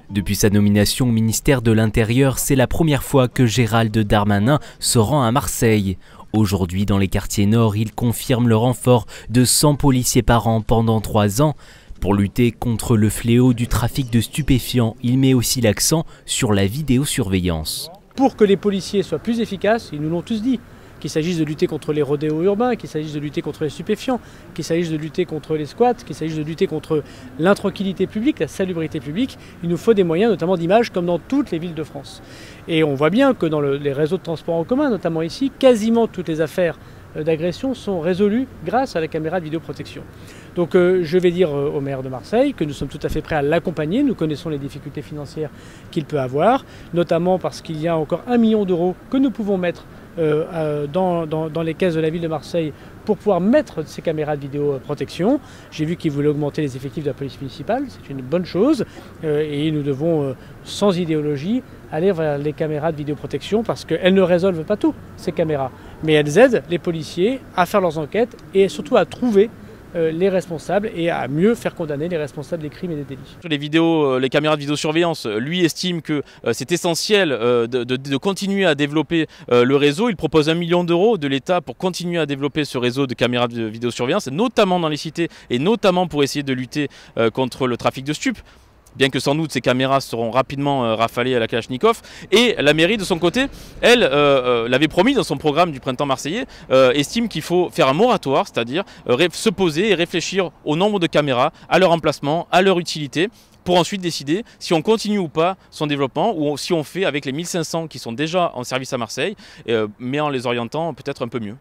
Depuis sa nomination au ministère de l'Intérieur, c'est la première fois que Gérald Darmanin se rend à Marseille. Aujourd'hui, dans les quartiers nord, il confirme le renfort de 100 policiers par an pendant 3 ans. Pour lutter contre le fléau du trafic de stupéfiants, il met aussi l'accent sur la vidéosurveillance. Pour que les policiers soient plus efficaces, ils nous l'ont tous dit, qu'il s'agisse de lutter contre les rodéos urbains, qu'il s'agisse de lutter contre les stupéfiants, qu'il s'agisse de lutter contre les squats, qu'il s'agisse de lutter contre l'intranquillité publique, la salubrité publique, il nous faut des moyens, notamment d'image, comme dans toutes les villes de France. Et on voit bien que dans les réseaux de transport en commun, notamment ici, quasiment toutes les affaires d'agression sont résolues grâce à la caméra de vidéoprotection. Donc je vais dire au maire de Marseille que nous sommes tout à fait prêts à l'accompagner. Nous connaissons les difficultés financières qu'il peut avoir, notamment parce qu'il y a encore 1 million d'euros que nous pouvons mettre dans les caisses de la ville de Marseille pour pouvoir mettre ces caméras de vidéoprotection. J'ai vu qu'ils voulaient augmenter les effectifs de la police municipale, c'est une bonne chose. Et nous devons, sans idéologie, aller vers les caméras de vidéoprotection parce qu'elles ne résolvent pas tout, ces caméras. Mais elles aident les policiers à faire leurs enquêtes et surtout à trouver les responsables et à mieux faire condamner les responsables des crimes et des délits. Les caméras de vidéosurveillance, lui estime que c'est essentiel de continuer à développer le réseau. Il propose 1 million d'euros de l'État pour continuer à développer ce réseau de caméras de vidéosurveillance, notamment dans les cités et notamment pour essayer de lutter contre le trafic de stupes. Bien que sans doute ces caméras seront rapidement rafalées à la Kalachnikov. Et la mairie de son côté, elle l'avait promis dans son programme du printemps marseillais, estime qu'il faut faire un moratoire, c'est-à-dire se poser et réfléchir au nombre de caméras, à leur emplacement, à leur utilité, pour ensuite décider si on continue ou pas son développement ou si on fait avec les 1500 qui sont déjà en service à Marseille, mais en les orientant peut-être un peu mieux.